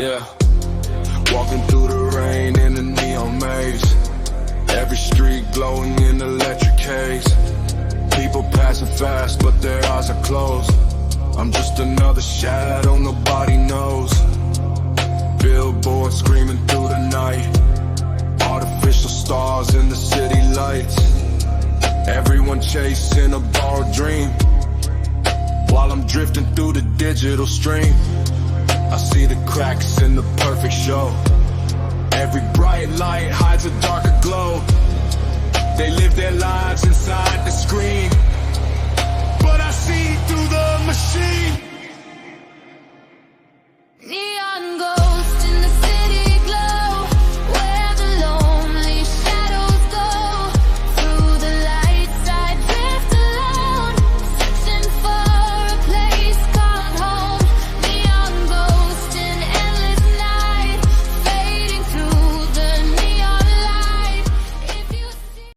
Yeah. Walking through the rain in a neon maze. Every street glowing in electric haze. People passing fast, but their eyes are closed. I'm just another shadow nobody knows. Billboards screaming through the night. Artificial stars in the city lights. Everyone chasing a borrowed dream, while I'm drifting through the digital stream. I see the cracks in the perfect show. Every bright light hides a darker glow. They live their lives inside the screen.